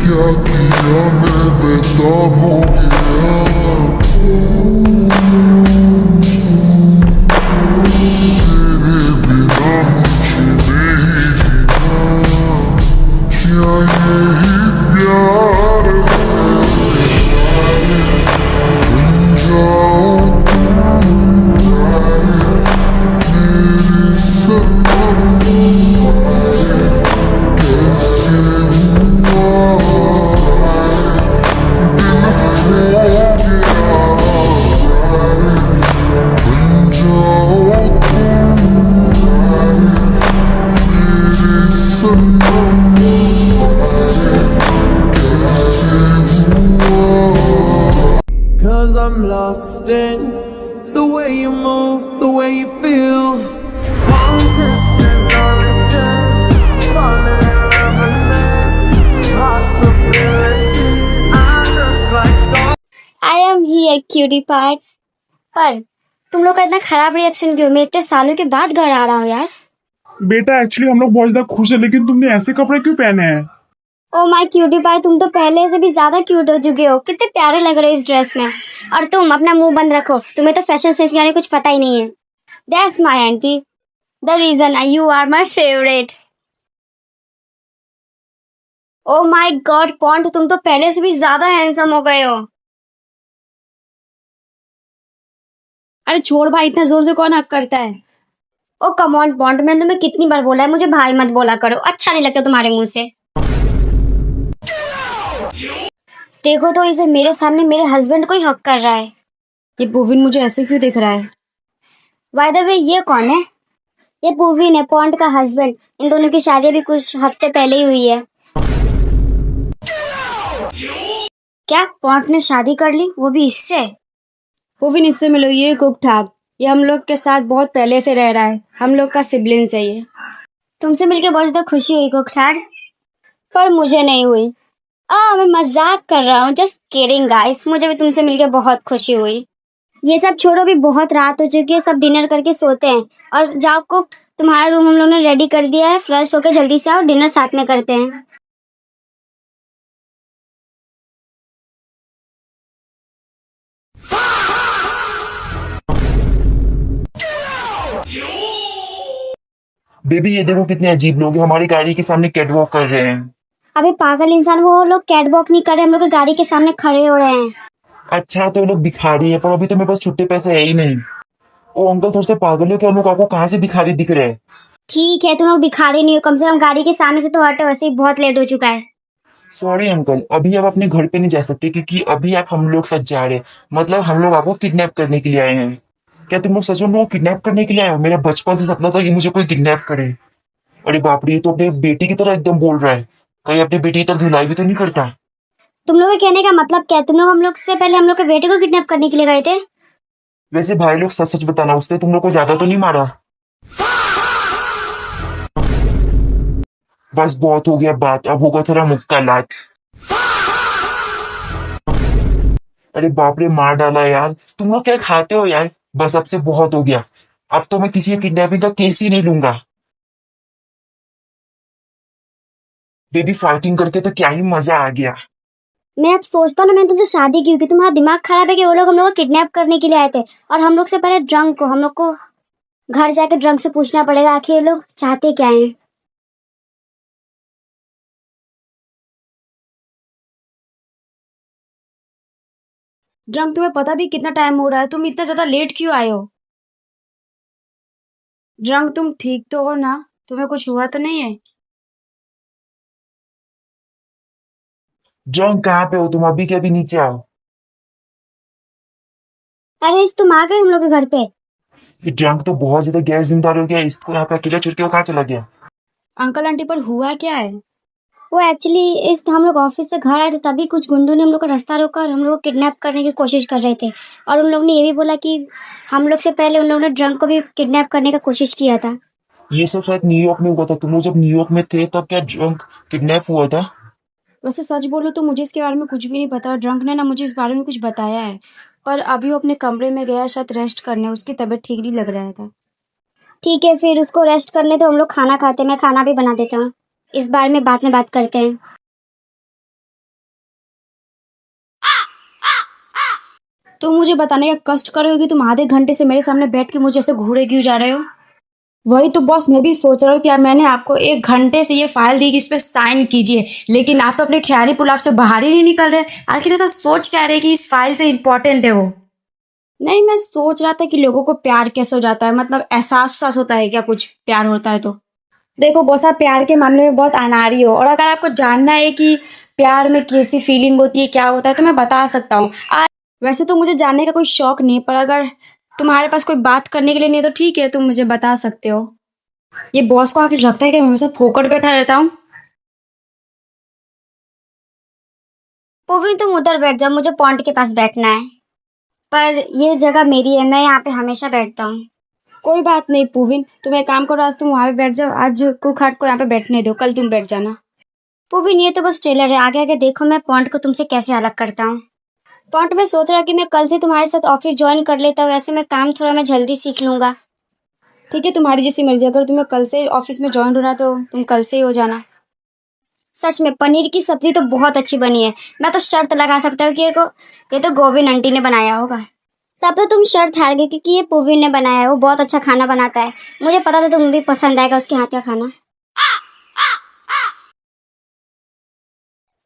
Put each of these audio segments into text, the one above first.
क्या किया मैं बेताब हो गया। तेरे बिना मुझे नहीं जीना, क्या यही प्यार है? बन जाओ तुम मेरे सनम, कैसे हुआ दिल खो गया। बन जाओ मेरे सनम, कैसे हुआ। 'Cause I'm lost in the way you move, the way you feel. Falling in love again, possibility. I just like I am here cutie parts. पर तुम लोग का इतना खराब रिएक्शन क्यों? मैं इतने सालों के बाद घर आ रहा हूँ यार। बेटा एक्चुअली हम लोग बहुत ज्यादा खुश है, लेकिन तुमने ऐसे कपड़े क्यों पहने हैं? ओ माय क्यूटी पाई, तुम तो पहले से भी ज्यादा क्यूट हो चुके हो। कितने प्यारे लग रहे हो इस ड्रेस में। और तुम अपना मुंह बंद रखो, तुम्हें तो फैशन सेंस यानी कुछ पता ही नहीं है। That's my aunty, the reason you are my favourite. Oh my god पॉन्ट, तुम तो पहले से भी ज्यादा हैंडसम हो गए हो। अरे छोड़ भाई, इतना जोर से कौन हक करता है? ओ कम ऑन पॉन्ट, मैंने तुम्हें कितनी बार बोला है मुझे भाई मत बोला करो, अच्छा नहीं लगता तुम्हारे मुंह से। देखो तो इसे मेरे सामने मेरे हस्बैंड को ही हक कर रहा है। ये पुविन मुझे ऐसे क्यों दिख रहा है? बाय द वे ये कौन है? ये पुविन है, पॉन्ट का हस्बैंड। इन दोनों की शादी भी कुछ हफ्ते पहले ही हुई है। क्या पॉन्ट ने शादी कर ली, वो भी इससे? पुविन इससे मिलो, ये कुकठार। ये हम लोग के साथ बहुत पहले से रह रहा है, हम लोग का सिबलिंग्स है ये। तुमसे मिलके बहुत ज्यादा खुशी हुई कुकठार, पर मुझे नहीं हुई। मैं मजाक कर रहा हूँ, जस्ट किडिंग गाइस। मुझे भी तुमसे मिलके बहुत खुशी हुई। ये सब छोड़ो, भी बहुत रात हो चुकी है, सब डिनर करके सोते हैं। और जाओ कुक, तुम्हारा रूम हम लोगों ने रेडी कर दिया है, फ्रेश होके जल्दी से आओ, डिनर साथ में करते हैं। बेबी ये देखो कितने अजीब लोग हैं, हमारी गाड़ी के सामने कैट वॉक कर रहे हैं। अबे पागल इंसान, वो लोग कैट वॉक नहीं कर रहे, हम लोग की गाड़ी के सामने खड़े हो रहे हैं। अच्छा तो ये लोग भिखारी है, पर अभी तो मेरे पास छुट्टे पैसे है ही नहीं। ओ अंकल थोड़े से पागल हो क्या? हम लोग आपको कहाँ से भिखारी दिख रहे हैं? ठीक है तुम लोग भिखारी नहीं हो, कम से कम गाड़ी के सामने से तो हटो, वैसे ही बहुत लेट हो चुका है। सॉरी अंकल, अभी आप अपने घर पे नहीं जा सकते क्योंकि अभी आप हम लोग साथ जा रहे हैं। मतलब हम लोग आपको किडनैप करने के लिए आए हैं। क्या तुम लोग सच में मेरे को किडनैप करने के लिए आए हो? मेरा बचपन से सपना था कि मुझे कोई किडनैप करे। अरे बाप रे, ये तो अपने बेटी की तरह एकदम बोल रहा है। कहीं अपनी बेटी की तरह धुलाई भी तो नहीं करता? तुम लोग के कहने का मतलब क्या है? तुम लोग हम लोग से पहले हम लोग के बेटे को किडनैप करने के लिए गए थे? वैसे भाई लोग सच सच बताना, उसने तुम लोग को ज्यादा तो नहीं मारा? बस बहुत हो गया बात, अब होगा थोड़ा मुक्का लात। अरे बाप रे, मार डाला यार। तुम लोग क्या खाते हो यार? बस अब से बहुत हो गया। अब तो मैं किसी के किडनैपिंग का केस ही नहीं लूंगा। बेबी फाइटिंग करके तो क्या ही मजा आ गया। मैं अब सोचता हूँ ना, मैंने तुमसे शादी की क्योंकि तुम्हारा दिमाग खराब है कि वो लोग हम लोग को किडनैप करने के लिए आए थे। और हम लोग से पहले ड्रंक को, हम लोग को घर जाके ड्रंक से पूछना पड़ेगा आखिर ये लोग चाहते क्या है। ड्रंक, तुम्हें पता भी कितना टाइम हो रहा है? तुम इतना ज्यादा लेट क्यों आए हो? ड्रंक, तुम ठीक तो हो ना? तुम्हें कुछ हुआ तो नहीं है? जंग कहाँ पे हो तुम? अभी के अभी नीचे आओ। अरे इस तुम आ गए हम लोग के घर पे। ये ड्रंक तो बहुत ज्यादा गैर जिम्मेदार हो गया, इसको यहाँ पे अकेला छोड़ के वो कहाँ चला गया? अंकल आंटी, पर हुआ क्या है? वो एक्चुअली इस हम लोग ऑफिस से घर आए थे, तभी कुछ गुंडों ने हम लोग का रास्ता रोका और हम लोग को किडनैप करने की कोशिश कर रहे थे। और उन लोग ने ये भी बोला कि हम लोग से पहले उन लोगों ने ड्रंक को भी किडनैप करने का कोशिश किया था। ये सब शायद न्यूयॉर्क में हुआ था। तुम लोग जब न्यूयॉर्क में थे तब क्या ड्रंक किडनैप हुआ था? वैसे सच बोलो तो मुझे इसके बारे में कुछ भी नहीं पता। ड्रंक ने ना मुझे इस बारे में कुछ बताया है, पर अभी वो अपने कमरे में गया है शायद रेस्ट करने, उसकी तबीयत ठीक नहीं लग रहा था। ठीक है फिर उसको रेस्ट करने तो हम लोग खाना खाते हैं, मैं खाना भी बना देता हूँ। इस बारे में बाद में बात करते हैं। तुम मुझे बताने का कष्ट करोगे कि तुम आधे घंटे से मेरे सामने बैठ के मुझे ऐसे घूरे क्यों जा रहे हो? वही तो बॉस, मैं भी सोच रहा हूँ कि यार मैंने आपको 1 घंटे से ये फाइल दी कि इस पे साइन कीजिए, लेकिन आप तो अपने ख्याली पुलाव से बाहर ही नहीं निकल रहे। आखिर ऐसा सोच क्या रहे कि इस फाइल से इम्पोर्टेंट है वो? नहीं, मैं सोच रहा था कि लोगों को प्यार कैसे हो जाता है, मतलब एहसास होता है क्या कुछ प्यार होता है तो? देखो बॉस, आप प्यार के मामले में बहुत अनाड़ी हो, और अगर आपको जानना है कि प्यार में कैसी फीलिंग होती है, क्या होता है, तो मैं बता सकता हूँ। वैसे तो मुझे जानने का कोई शौक नहीं, पर अगर तुम्हारे पास कोई बात करने के लिए नहीं है तो ठीक है, तुम मुझे बता सकते हो। ये बॉस को आखिर लगता है कि मैं हमेशा फोकट बैठा रहता हूँ? पूवी तुम उधर बैठ जाओ, मुझे पॉन्ट के पास बैठना है। पर ये जगह मेरी है, मैं यहाँ पे हमेशा बैठता हूँ। कोई बात नहीं पूविन, तुम एक काम करो, आज तुम वहां पे बैठ जाओ, आज कुखाट को यहाँ पे बैठने दो, कल तुम बैठ जाना। पूवी ये तो बस ट्रेलर है, आगे आगे देखो मैं पॉन्ट को तुमसे कैसे अलग करता हूँ। पॉन्ट में सोच रहा कि मैं कल से तुम्हारे साथ ऑफिस ज्वाइन कर लेता हूँ, ऐसे में काम थोड़ा मैं जल्दी सीख लूंगा। ठीक है, तुम्हारी जैसी मर्जी, अगर तुम्हें कल से ऑफिस में ज्वाइन होना है तो तुम कल से ही हो जाना। सच में पनीर की सब्जी तो बहुत अच्छी बनी है। मैं तो शर्त लगा सकता हूँ कि ये तो गोविंद आंटी ने बनाया होगा। तब तो तुम शर्त हार गए क्योंकि ये पूवी ने बनाया है, वो बहुत अच्छा खाना बनाता है। मुझे पता था तुम्हें भी पसंद आएगा उसके हाथ का खाना।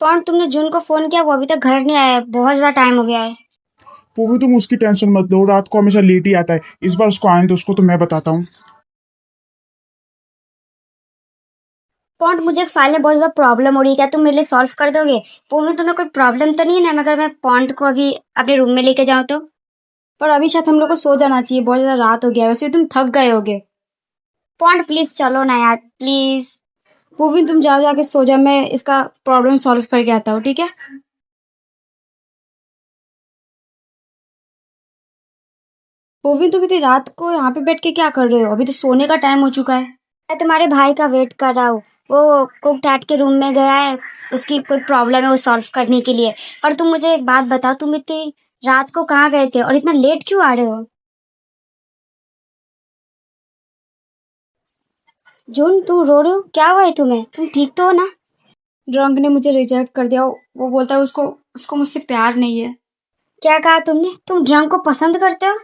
पॉन्ट, तुमने जून को फोन किया, वो अभी तक घर नहीं आया है, बहुत ज्यादा टाइम हो गया है। पूवी तुम उसकी टेंशन मत लो, रात को हमेशा लेट ही आता है। इस बार उसको आने दो, उसको तो मैं बताता हूँ। पॉन्ट, मुझे एक फाइल में बहुत ज्यादा प्रॉब्लम हो रही है, क्या तुम मेरे लिए सॉल्व कर दोगे? पूवी, तुम्हें कोई प्रॉब्लम तो नहीं है ना अगर मैं पॉन्ट को अभी अपने रूम में लेके जाऊँ तो? पर अभी शायद हम लोग को सो जाना चाहिए, बहुत ज्यादा रात हो गया है, वैसे भी तुम थक गए होगे। पॉन्ट प्लीज चलो ना यार, प्लीज। पूविन तुम जाओ, जाके सो जाओ, मैं इसका प्रॉब्लम सॉल्व करके आता हूँ, ठीक है? पूविन तुम इतनी रात को यहाँ पे बैठ के क्या कर रहे हो? अभी तो सोने का टाइम हो चुका है। मैं तुम्हारे भाई का वेट कर रहा हूँ, वो कुक डैड के रूम में गया है, उसकी कोई प्रॉब्लम है वो सॉल्व करने के लिए। और तुम मुझे एक बात बताओ, तुम इतनी रात को कहाँ गए थे और इतना लेट क्यों आ रहे हो? जून, तू रो रहे हो, क्या हुआ है तुम्हें? तुम ठीक तो हो ना? ड्रंक ने मुझे रिजेक्ट कर दिया, वो बोलता है उसको उसको मुझसे प्यार नहीं है। क्या कहा तुमने? तुम ड्रंक को पसंद करते हो?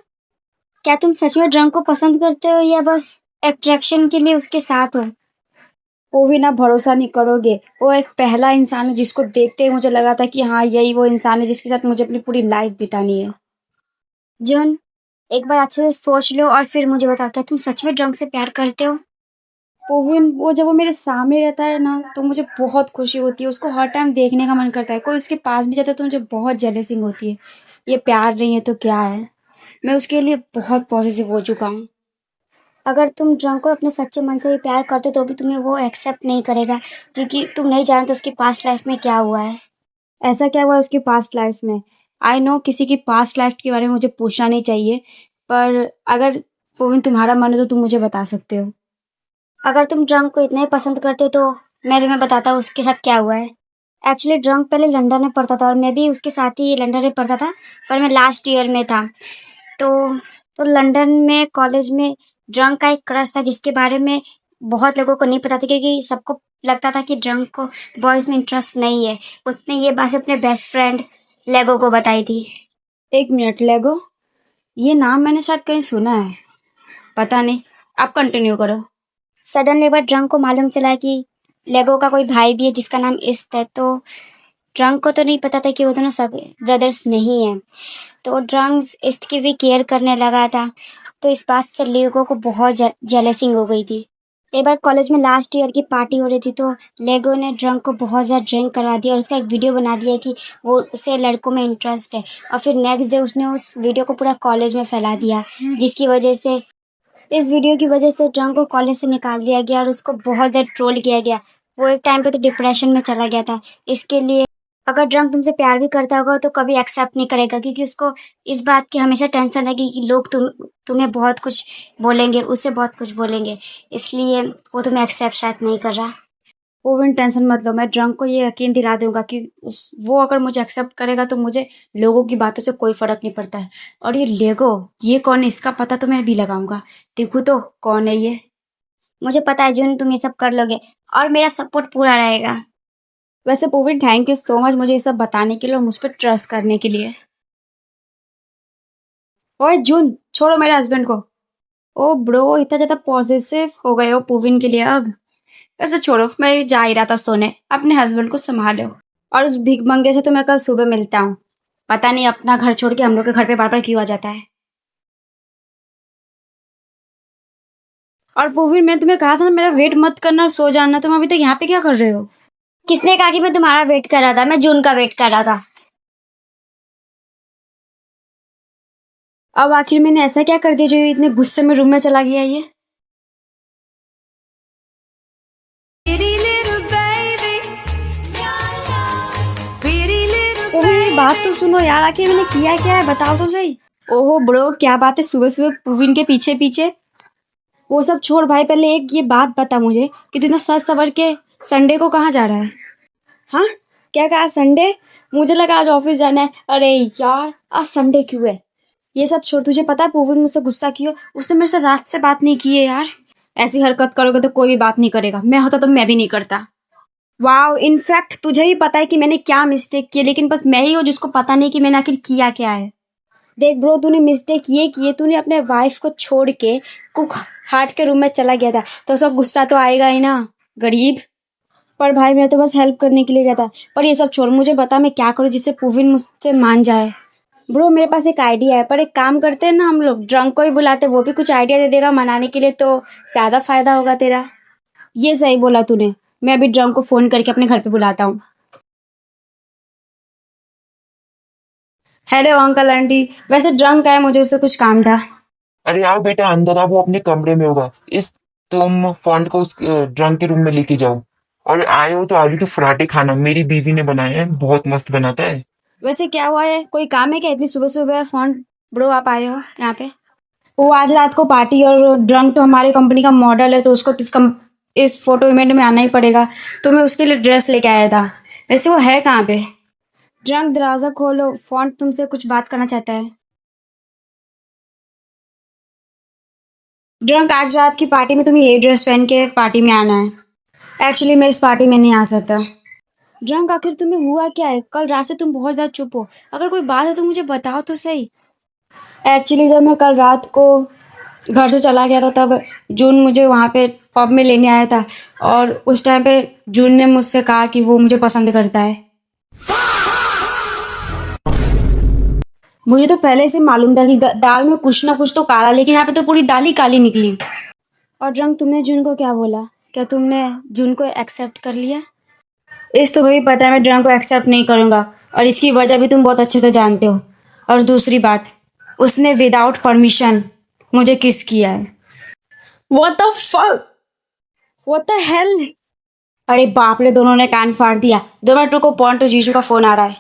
क्या तुम सच में ड्रंक को पसंद करते हो या बस अट्रैक्शन के लिए उसके साथ हो? वो भी ना, भरोसा नहीं करोगे, वो एक पहला इंसान है जिसको देखते ही मुझे लगा था कि हाँ यही वो इंसान है जिसके साथ मुझे अपनी पूरी लाइफ बितानी है। जून, एक बार अच्छे से सोच लो और फिर मुझे बताओ, क्या तुम सच में ड्रंक से प्यार करते हो? पोविन, वो जब वो मेरे सामने रहता है ना तो मुझे बहुत खुशी होती है, उसको हर टाइम देखने का मन करता है, कोई उसके पास भी जाता है तो मुझे बहुत जेलसिंग होती है। ये प्यार नहीं है तो क्या है? मैं उसके लिए बहुत पॉजिटिव हो चुका हूँ। अगर तुम ड्रंक को अपने सच्चे मन से ही प्यार करते तो भी तुम्हें वो एक्सेप्ट नहीं करेगा, क्योंकि तुम नहीं जानते उसकी पास्ट लाइफ में क्या हुआ है। ऐसा क्या हुआ उसकी पास्ट लाइफ में? आई नो किसी की पास्ट लाइफ के बारे में मुझे पूछना नहीं चाहिए, पर अगर पोविन तुम्हारा मन है तो तुम मुझे बता सकते हो। अगर तुम ड्रंक को इतना ही पसंद करते तो मैं तुम्हें बताता हूँ उसके साथ क्या हुआ है। एक्चुअली ड्रंक पहले लंदन में पढ़ता था और मैं भी उसके साथ ही लंदन में पढ़ता था, पर मैं लास्ट ईयर में था। तो तो लंदन में कॉलेज में ड्रंक का एक क्रश था जिसके बारे में बहुत लोगों को नहीं पता था, क्योंकि सबको लगता था कि ड्रंक को बॉयज़ में इंटरेस्ट नहीं है। उसने ये बात अपने बेस्ट फ्रेंड लेगो को बताई थी। एक मिनट, लेगो? ये नाम मैंने शायद कहीं सुना है, पता नहीं, आप कंटिन्यू करो। सडनली एक बार ड्रंक को मालूम चला कि लेगो का कोई भाई भी है जिसका नाम इस्त है। तो ड्रंक को तो नहीं पता था कि वो दोनों सब ब्रदर्स नहीं हैं। तो ड्रंक्स इस्त की भी केयर करने लगा था, तो इस बात से लेगो को बहुत जेलसिंग हो गई थी। एक बार कॉलेज में लास्ट ईयर की पार्टी हो रही थी तो लेगो ने ड्रंक को बहुत ज़्यादा ड्रिंक करा दिया और उसका एक वीडियो बना दिया कि वो उसे लड़कों में इंटरेस्ट है। और फिर नेक्स्ट डे उसने उस वीडियो को पूरा कॉलेज में फैला दिया, जिसकी वजह से इस वीडियो की वजह से ड्रंक को कॉलेज से निकाल दिया गया और उसको बहुत ज़्यादा ट्रोल किया गया। वो एक टाइम पे तो डिप्रेशन में चला गया था। इसके लिए अगर ड्रंक तुमसे प्यार भी करता होगा तो कभी एक्सेप्ट नहीं करेगा, क्योंकि उसको इस बात की हमेशा टेंशन रहेगी कि लोग तुम्हें बहुत कुछ बोलेंगे, उसे बहुत कुछ बोलेंगे, इसलिए वो तुम्हें एक्सेप्ट शायद नहीं कर रहा। पोविन टेंशन मत लो, मैं ड्रंक को ये यकीन दिला दूंगा कि वो अगर मुझे एक्सेप्ट करेगा तो मुझे लोगों की बातों से कोई फर्क नहीं पड़ता है। और ये लेगो, ये कौन है, इसका पता तो मैं भी लगाऊंगा, देखो तो कौन है ये। मुझे पता है जून, तुम ये सब कर लोगे और मेरा सपोर्ट पूरा रहेगा। वैसे पोविन, थैंक यू सो मच मुझे ये सब बताने के लिए और मुझ पर ट्रस्ट करने के लिए। ओए जून, छोड़ो मेरे हस्बैंड को। ओ ब्रो, इतना ज्यादा पॉजिटिव हो गए हो पुविन के लिए अब। वैसे छोड़ो, मैं जा ही रहा था सोने, अपने हस्बैंड को संभालो। और उस भीख मंगे से तो मैं कल सुबह मिलता हूँ। पता नहीं अपना घर छोड़ के हम लोग के घर पे बार बार क्यों आ जाता है। और पुविन, मैं तुम्हें कहा था ना मेरा वेट मत करना, सो जाना। तुम अभी तक यहाँ पे क्या कर रहे हो? किसने कहा कि मैं तुम्हारा वेट कर रहा था? मैं जून का वेट कर रहा था। अब आखिर मैंने ऐसा क्या कर दिया जो ये इतने गुस्से में रूम में चला गया ये? ओहो, मेरी बात तो सुनो यार, आखिर मैंने किया क्या है, बताओ तो सही। ओहो ब्रो, क्या बात है सुबह सुबह पुविन के पीछे पीछे? वो सब छोड़ भाई, पहले एक ये बात बता मुझे कि तू इतना सज सवर के संडे को कहाँ जा रहा है? हाँ, क्या कहा संडे? मुझे लगा आज ऑफिस जाना है। अरे यार, आज संडे क्यों है? ये सब छोड़, तुझे पता है पुविन मुझसे गुस्सा क्यों? उसने मेरे से रात से बात नहीं की है यार। ऐसी हरकत करोगे तो कोई भी बात नहीं करेगा। मैं होता तो मैं भी नहीं करता। वाओ, इनफैक्ट तुझे भी पता है कि मैंने क्या मिस्टेक की है, लेकिन बस मैं ही हूँ जिसको पता नहीं कि मैंने आखिर किया क्या है। देख ब्रो, तूने मिस्टेक ये की है, तूने अपने वाइफ को छोड़ के कुक हार्ट के रूम में चला गया था, तो उसका गुस्सा तो आएगा ही ना, गरीब। पर भाई मैं तो बस हेल्प करने के लिए गया था। पर ये सब छोड़, मुझे बता मैं क्या करूँ जिससे पुविन मुझसे मान जाए। ब्रो, मेरे पास एक आइडिया है, पर एक काम करते हैं ना, हम लोग ड्रंक को ही बुलाते, वो भी कुछ आइडिया दे देगा मनाने के लिए, तो ज्यादा फायदा होगा तेरा। ये सही बोला तूने। मैं अभी ड्रंक को फोन करके अपने घर पे बुलाता हूँ। हेलो अंकल आंटी, वैसे ड्रंक है, मुझे उससे कुछ काम था। अरे आओ बेटा अंदर आओ, वो अपने कमरे में होगा। इस तुम फॉन्ट को उस ड्रंक के रूम में लेके जाओ। और आए हो तो आलू के पराठे खाना, मेरी बीवी ने बनाए हैं, बहुत मस्त बनाता है। वैसे क्या हुआ है, कोई काम है क्या इतनी सुबह सुबह फोन? ब्रो आप आए हो यहाँ पे? वो आज रात को पार्टी, और ड्रंक तो हमारी कंपनी का मॉडल है, तो उसको इस फोटो इवेंट में आना ही पड़ेगा, तो मैं उसके लिए ड्रेस लेके आया था। वैसे वो है कहाँ पे? ड्रंक, दरवाजा खोलो, फॉन्ट तुमसे कुछ बात करना चाहता है। ड्रंक, आज रात की पार्टी में तुम्हें ये ड्रेस पहन के पार्टी में आना है। एक्चुअली मैं इस पार्टी में नहीं आ सकता। ड्रंक, आखिर तुम्हें हुआ क्या है? कल रात से तुम बहुत ज़्यादा चुप हो। अगर कोई बात है तो मुझे बताओ तो सही। एक्चुअली जब मैं कल रात को घर से चला गया था, तब जून मुझे वहाँ पे पब में लेने आया था, और उस टाइम पे जून ने मुझसे कहा कि वो मुझे पसंद करता है। मुझे तो पहले से मालूम था कि दाल में कुछ ना कुछ तो काला, लेकिन यहाँ पे तो पूरी दाल ही काली निकली। और ड्रंक, तुमने जून को क्या बोला? क्या तुमने जून को एक्सेप्ट कर लिया? इस तुम्हें भी पता है मैं ड्रंक को एक्सेप्ट नहीं करूँगा, और इसकी वजह भी तुम बहुत अच्छे से जानते हो। और दूसरी बात, उसने विदाउट परमिशन मुझे किस किया है। What the fuck? What the hell? अरे बाप रे, दोनों ने कान फाड़ दिया। 2 मिनट रुको, पॉन्टो जीजू का फोन आ रहा है।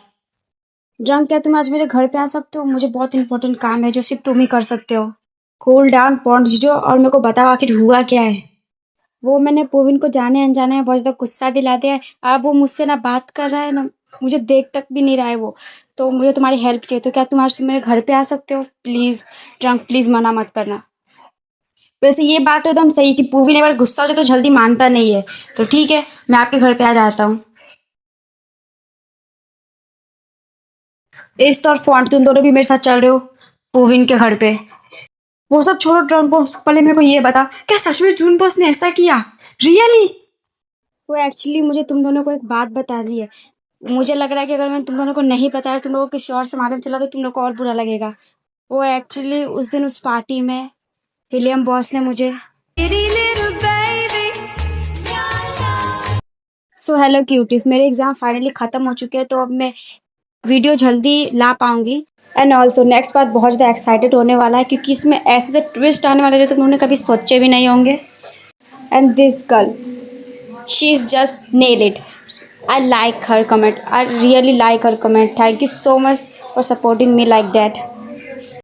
ड्रंक, क्या तुम आज मेरे घर पे आ सकते हो? मुझे बहुत इंपॉर्टेंट काम है जो सिर्फ तुम ही कर सकते हो। कूल डाउन पॉन्टो जीजू, और मेरे को बताओ आखिर हुआ क्या है। वो मैंने पुविन को जाने अनजाने में बहुत ज़्यादा गुस्सा दिला दिया है। अब वो मुझसे ना बात कर रहा है, ना मुझे देख तक भी नहीं रहा है वो। तो मुझे तुम्हारी हेल्प चाहिए, तो क्या तुम आज मेरे घर पे आ सकते हो प्लीज़? ड्रंक प्लीज़ मना मत करना। वैसे ये बात तो एकदम सही कि पुविन एक बार गुस्सा हो जाए तो जल्दी मानता नहीं है, तो ठीक है मैं आपके घर पे आ जाता हूँ। इस तौर फॉन्ट, तुम दोनों भी मेरे साथ चल रहे हो पुविन के घर पे। वो सब छोड़ो ड्रंक बॉस, पहले मेरे को ये बता, क्या सच में जून बॉस ने ऐसा किया? रियली? वो एक्चुअली मुझे तुम दोनों को एक बात बतानी है। मुझे लग रहा है कि अगर मैं तुम दोनों को नहीं बताया, तुम लोगों को किसी और से मालूम चला तो तुम लोग को और बुरा लगेगा। वो एक्चुअली उस दिन उस पार्टी में विलियम बॉस ने मुझे सो हेलो क्यूटीज, मेरे एग्जाम फाइनली खत्म हो चुके हैं, तो अब मैं वीडियो जल्दी ला पाऊंगी। एंड ऑल्सो नेक्स्ट पार्ट बहुत ज़्यादा एक्साइटेड होने वाला है, क्योंकि इसमें ऐसे से ट्विस्ट आने वाले जो तुम लोगों ने कभी सोचे भी नहीं होंगे। And this girl, she is just nail it. I like her comment. I really like her comment. Thank you so much for supporting me like that.